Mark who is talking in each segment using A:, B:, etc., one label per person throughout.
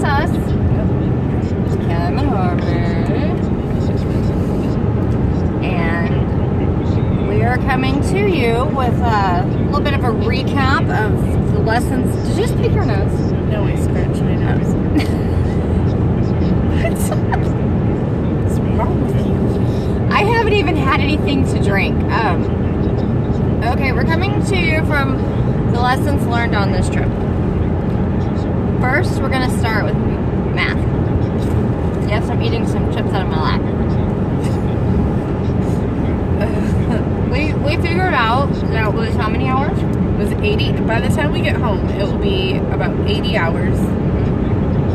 A: That's us. Kim and Harvey. And we are coming to you with a little bit of a recap of the lessons. Did you just pick your nose?
B: No, I scratched my nose. What's wrong with you?
A: I haven't even had anything to drink. Okay, we're coming to you from the lessons learned on this trip. First, we're going to start with math. Yes, I'm eating some chips out of my lap. We figured out that it was how many hours?
B: It was 80. By the time we get home, it will be about 80 hours,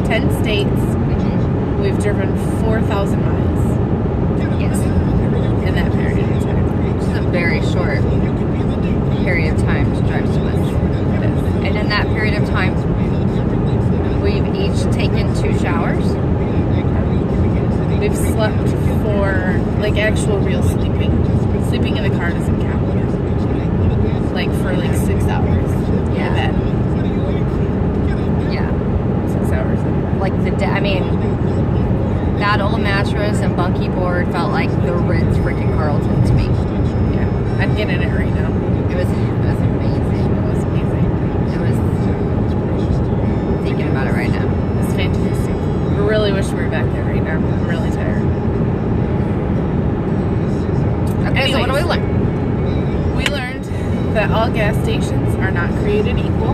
B: 10 states.
A: Mm-hmm.
B: We've driven 4,000 miles.
A: Yes.
B: In that period of time.
A: Which is a very short period of time to drive so much. And in that period of time, we've each taken 2 showers.
B: We've slept for, like, actual real sleeping. Sleeping in the car doesn't count. Like, for, like, 6 hours.
A: Yeah.
B: In bed.
A: Yeah.
B: 6 hours in bed.
A: Like that old mattress and bunkie board felt like the Ritz freaking Carlton to me.
B: Yeah. I'm getting it right now.
A: It was amazing.
B: It was amazing.
A: It was thinking about it right now.
B: It's fantastic. I really wish we were back there right now. I'm really tired.
A: Okay, so what do we learn?
B: We learned that all gas stations are not created equal.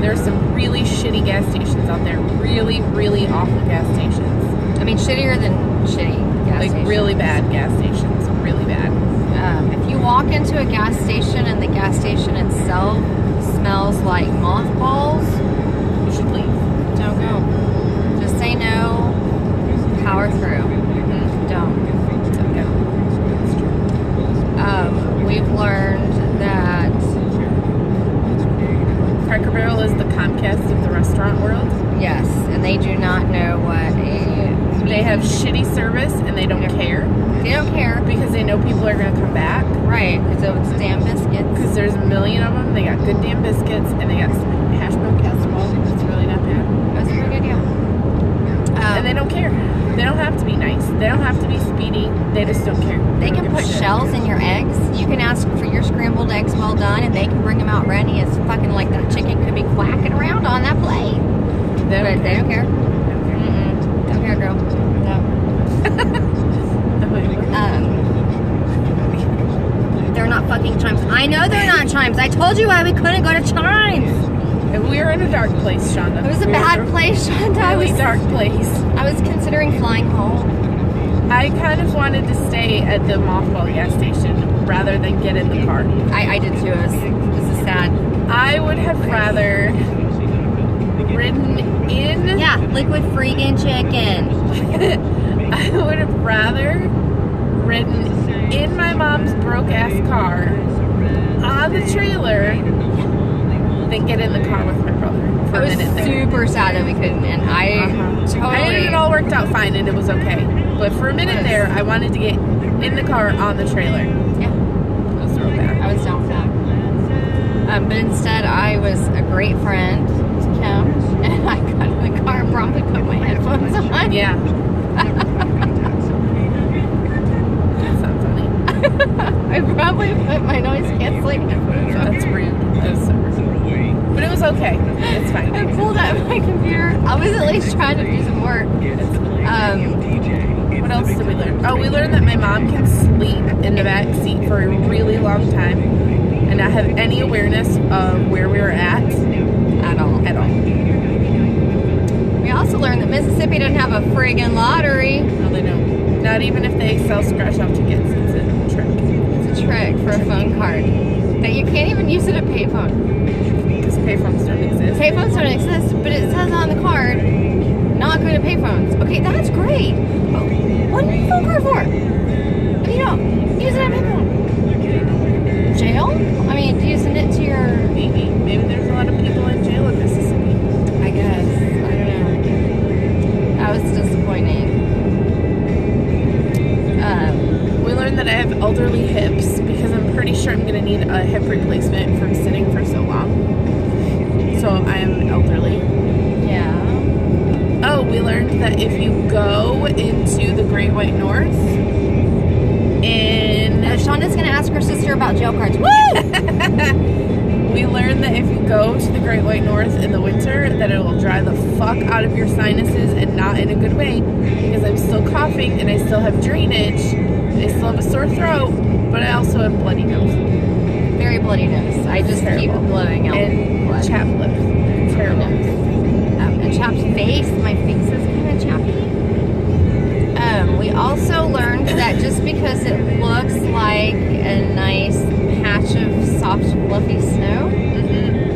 B: There's some really shitty gas stations out there. Really, really awful gas stations.
A: I mean, shittier than shitty gas
B: Like,
A: stations.
B: really bad gas stations. Really bad.
A: If you walk into a gas station and the gas station itself smells like mothballs,
B: You should leave.
A: don't go. Just say no. Power through. Don't.
B: Yeah. That's true.
A: We've learned that
B: Cracker Barrel is the Comcast of the restaurant world.
A: yes, and they do not know what
B: They have shitty service and they don't care
A: they don't care.
B: because they know people are going to come back.
A: Right, because it's damn biscuits.
B: Because there's a million of them. They got good damn biscuits and they got some hash brown casserole. It's really not bad.
A: That's pretty good, yeah.
B: And they don't care. They don't have to be nice. They don't have to be speedy. They just don't care.
A: They
B: don't
A: can
B: give a
A: put
B: shit.
A: shells in your eggs. You can ask for your scrambled eggs well done, and they can bring them out ready as fucking like that chicken could be quacking around on that plate.
B: They
A: But
B: don't
A: they
B: care.
A: don't care. Mm-mm. Don't care, girl. No. They're not fucking Chimes. I know they're not Chimes. I told you why we couldn't go to Chimes.
B: And we are in a dark place, Shonda.
A: It was a bad place, Shonda. I
B: Really dark place.
A: was considering flying home.
B: I kind of wanted to stay at the mothball gas station rather than get in the car.
A: I did too. This is sad.
B: I would have rather ridden in.
A: Yeah, liquid freaking chicken.
B: I would have rather ridden in my mom's broke ass car on the trailer than get in the car with my brother for
A: It
B: a
A: was
B: minute there.
A: super sad that we couldn't, and I totally.
B: And it all worked out fine and it was okay. But for a minute there, I wanted to get in the car on the trailer.
A: Yeah,
B: It was real bad.
A: I was down for that. But instead, I was a great friend to Kim, and I got in the car and promptly put my headphones on.
B: Yeah. That's not funny.
A: I probably put my noise canceling headphones on.
B: That's rude. That was so rude. But it was okay. It's fine.
A: I pulled out my computer. I was at least trying to do some work.
B: What else did we learn? Oh, we learned that my mom can sleep in the back seat for a really long time and not have any awareness of where we were at
A: all. We also learned that Mississippi doesn't have a friggin' lottery.
B: No, they don't. Not even if they sell scratch-off tickets. It's a trick.
A: It's a trick for a phone card. That you can't even use it at payphone.
B: Because payphones don't exist.
A: Payphones don't exist, but it says on the card, not good at payphones. Okay, that's great. But what do you need a phone card for? If you don't use it at payphone. Jail? I mean, using it to your...
B: Maybe there's a lot of people in jail in Mississippi.
A: I guess. I don't know. That was disappointing.
B: We learned that I have elderly hips because I'm pretty sure I'm going to need a hip replacement from sitting for so long. So I am elderly.
A: Yeah.
B: that if you go into the Great White North
A: Shonda's gonna ask her sister about jail cards. Woo!
B: we learned that if you go to the Great White North in the winter, that it will dry the fuck out of your sinuses, and not in a good way, because I'm still coughing and I still have drainage. I still have a sore throat, but I also have bloody nose.
A: Very bloody nose. I just keep blowing out
B: and
A: blood.
B: chapped lips. Terrible.
A: And chapped face. My face is kind of chappy. We also learned that just because it looks like a nice patch of soft, fluffy snow,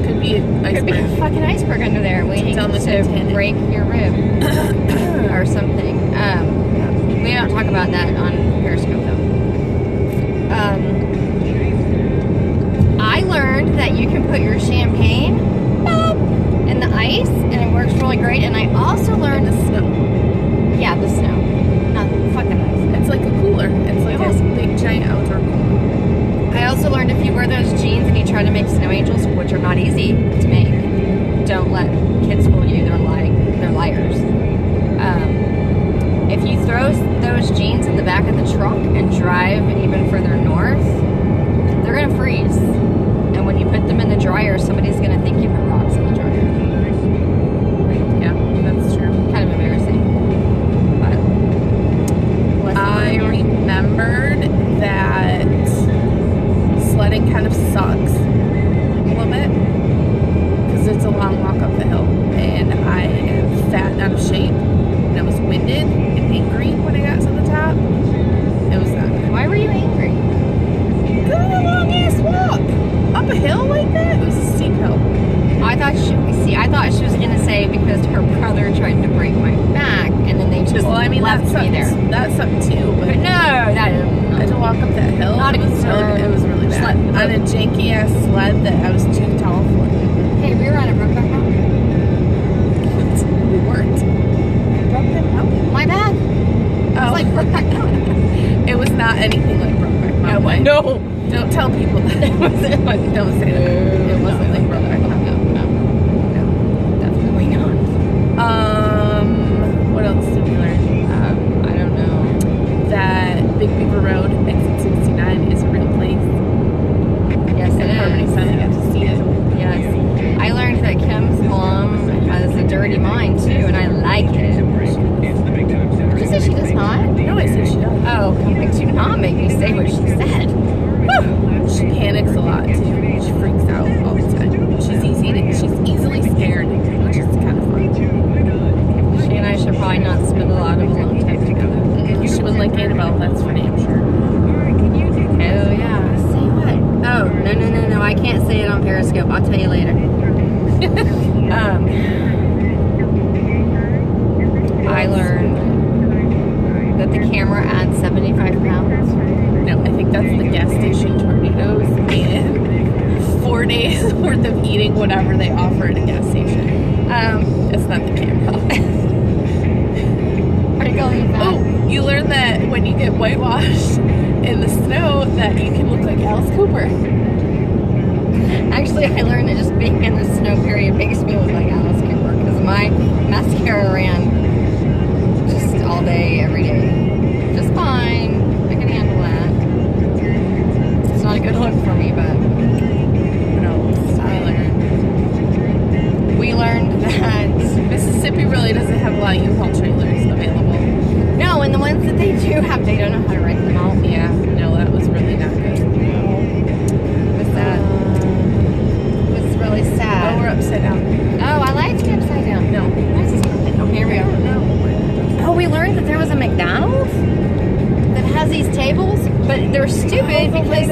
B: could be an iceberg.
A: Could be a fucking iceberg under there waiting to break your rib or something. We don't talk about that on Periscope though. I learned that you can put your champagne in the ice and it works really great. And I also learned
B: the snow.
A: Yeah, the snow. Fucking ice.
B: It's like a cooler. It's like a big giant outdoor cooler.
A: I also learned if you wear those jeans and you try to make snow angels, which are not easy to make, don't let kids fool you. They're lying. They're liars. If you throw those jeans in the back of the truck and drive even further north, they're gonna freeze. And when you put them in the dryer, somebody's gonna think you put rocks in the dryer.
B: Yeah, that's true.
A: Kind of embarrassing.
B: I remembered that sledding kind of sucks a little bit because it's a long walk up the hill, and I am fat and out of shape, and I was winded and angry when I got to the top. It was not good.
A: Why were you angry?
B: Because of the long ass walk up a hill like that. It was a steep hill.
A: I thought she was gonna say because her brother tried to break my back, and then they just left me there.
B: That's something too, but
A: no,
B: I had to walk up that hill.
A: Not
B: it was really bad. On a janky ass sled that I was too tall for.
A: Hey, we were on a Brokeback Mountain.
B: We weren't. Brokeback Mountain.
A: My bad. It was like Brokeback Mountain.
B: It was not anything like Brokeback Mountain.
A: No.
B: Don't tell people that. Don't say that. It wasn't like Brokeback Mountain. What else did we learn?
A: I don't know.
B: That Big Beaver Road, exit 69, is a real place.
A: Yes, it is.
B: Harmony Sun, I got to see it.
A: Yes. I learned that Kim's mom has a dirty mind too, and I like it. Did you say she does not?
B: No, I said she does.
A: Oh, do not make me say what she said. Whew.
B: She panics a lot too. She freaks out all the time. She's easily scared, which is kind of fun.
A: She and I should probably not spend a lot of alone time together.
B: She would like Annabelle, that's for damn sure.
A: Oh yeah. Say what? Oh, no. I can't say it on Periscope. I'll tell you later. I learned that the camera adds 75 pounds.
B: No, I think that's the gas station tornadoes and 4 days worth of eating whatever they offer at a gas station. It's not the camera.
A: Are you going back?
B: Oh, you learn that when you get whitewashed in the snow that you can look like Alice Cooper.
A: Actually, I learned that just being in the snow period makes me look like Alice Cooper because my mascara ran just all day, every day. Just fine. I can handle that. It's not a good look for me, but we learned that
B: Mississippi really doesn't have a lot of U-Haul trailers available.
A: No, and the ones that they do have, they don't know how to write them out.
B: Yeah, no, that was really not good.
A: It was sad. It was really sad.
B: Oh, we're upside down.
A: Oh, I like to be upside down.
B: No.
A: Why is this going? Oh, here we go. Oh, we learned that there was a McDonald's that has these tables, but they're stupid because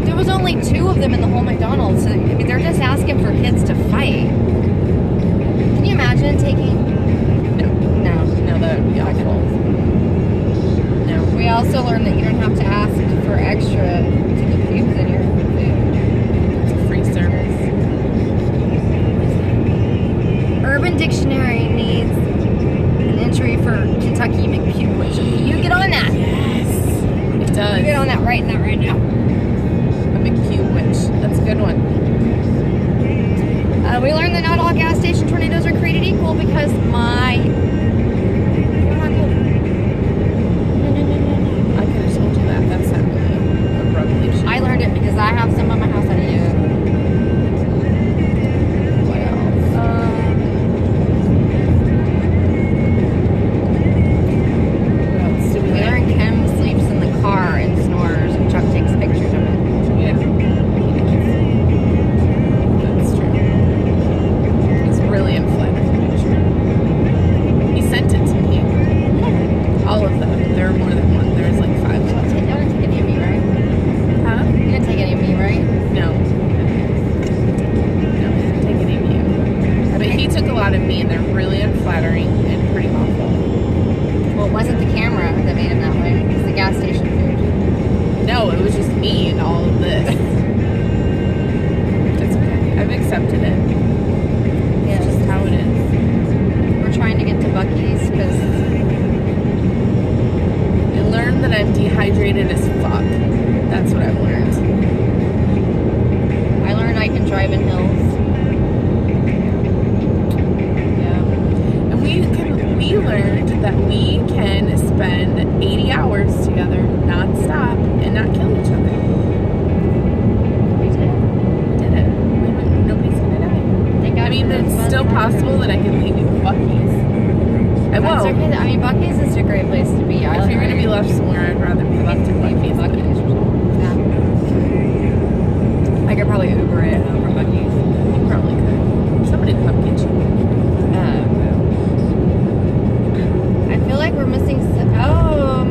A: there was only 2 of them in the whole McDonald's. So, I mean, they're just asking for kids to fight. Can you imagine taking? No, that would be awful. No. We also learned that you don't have to ask for extra to get cubes in your food.
B: It's a free service.
A: Urban Dictionary needs an entry for Kentucky McPube, which you get on that.
B: Yes, it does.
A: You get on that right now.
B: A McPube witch. That's a good one.
A: We learned that not all gas station tornadoes are created equal because my
B: out of me, and they're really unflattering and pretty awful.
A: Well, it wasn't the camera that made him that way. It was the gas station food.
B: No, it was just me and all of this. It's okay. I've accepted it.
A: Yes.
B: It's just how it is.
A: We're trying to get to Buc-ee's because
B: I learned that I'm dehydrated as fuck. That's what I've learned.
A: I learned I can drive in hills. Yeah.
B: And we learned that we can spend 80 hours together non-stop and not kill each other.
A: We did.
B: We did it. Nobody's gonna die.
A: Thank God
B: I mean,
A: for
B: it's
A: those
B: still
A: fun
B: possible that I can leave you with Buc-ee's. I
A: That's
B: will.
A: okay. I mean, Buc-ee's is a great place to be.
B: If you're going to be left somewhere, I'd rather be left at Buc-ee's.
A: Yeah. I could probably Uber it home from Buc-ee's.
B: You probably could. Somebody will come get you.
A: I feel like we're missing some. Oh,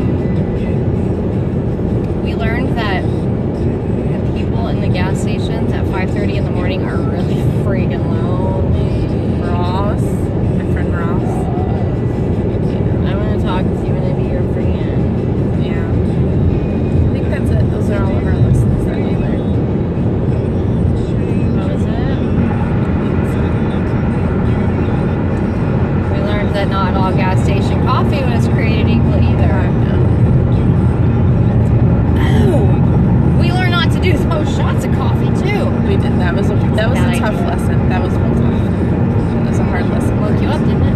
A: we learned that the people in the gas stations at 5:30 in the morning are really freaking lonely.
B: Ross. My friend Ross.
A: I want to talk to you and be your friend.
B: Yeah. I think that's it. Those are all of our lessons that we learned.
A: What was it? We learned that not all gas station coffee was created equal either. Oh, we learned not to do those shots of coffee too.
B: We did. That was a
A: Bad
B: tough
A: idea.
B: lesson. That was real tough. That was a hard lesson.
A: Woke you up, didn't it?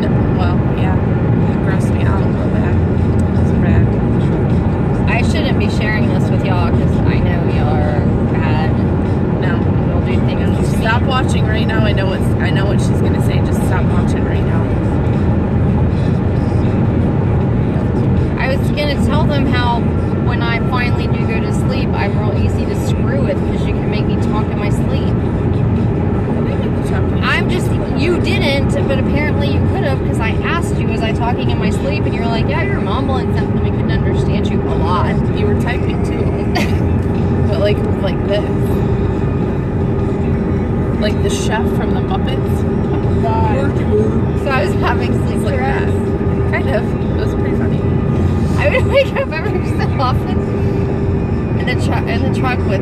B: No, well, yeah. It grossed me out a little bit. It was bad.
A: I shouldn't be sharing this with y'all because I know y'all are bad.
B: No.
A: We'll do things.
B: Stop watching right now. I know what she's gonna say. Just stop watching right now.
A: I was gonna tell them how when I finally do go to sleep, I'm real easy to screw with because you can make me talk in my sleep. I'm just, you didn't, but apparently you could have because I asked you, was I talking in my sleep? And you were like, yeah, you're mumbling something. We couldn't understand you a lot.
B: You were typing too, but like this, like the chef from the Muppets.
A: So I was having sleep
B: It's like that.
A: Tourette's.
B: Kind of. It was pretty funny.
A: I would wake up every so often in the truck with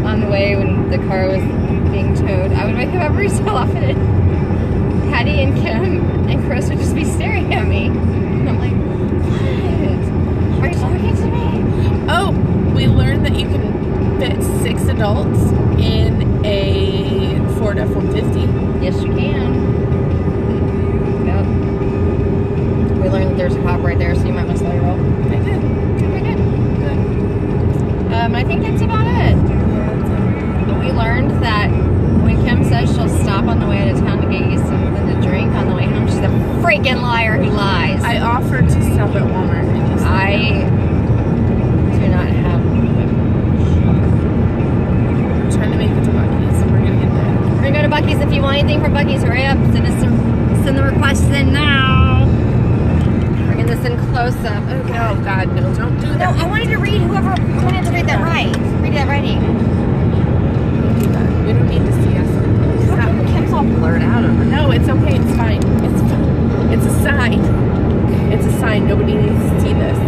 A: on the way when the car was being towed. I would wake up every so often and Patty and Kim and Chris would just be staring at me. And I'm like, what? Are you talking to me?
B: Oh, we learned that you can fit 6 adults in a Ford F-150.
A: Yes, you can. Yep. We learned that there's a cop right there, so you might want to slow your roll.
B: I did.
A: Okay, good.
B: Good.
A: I think that's about it. We learned that when Kim says she'll stop on the way out of town to get you something to drink on the way home, she's a freaking liar who lies.
B: I offered to stop at Walmart. And you said
A: I do not have.
B: I'm trying to make it to Buc-ee's, so we're gonna get there.
A: We're gonna go to Buc-ee's. If you want anything from Buc-ee's, hurry up. Send the requests in now. Bringing this in close up. Oh
B: Oh God, no! Don't do
A: No,
B: that.
A: I wanted to read I wanted to read that right. Read that writing.
B: Don't do that. We don't need to see us. Stop.
A: Kim's all blurred out over there.
B: No, it's okay. It's fine. It's fine. It's a sign. It's a sign. Nobody needs to see this.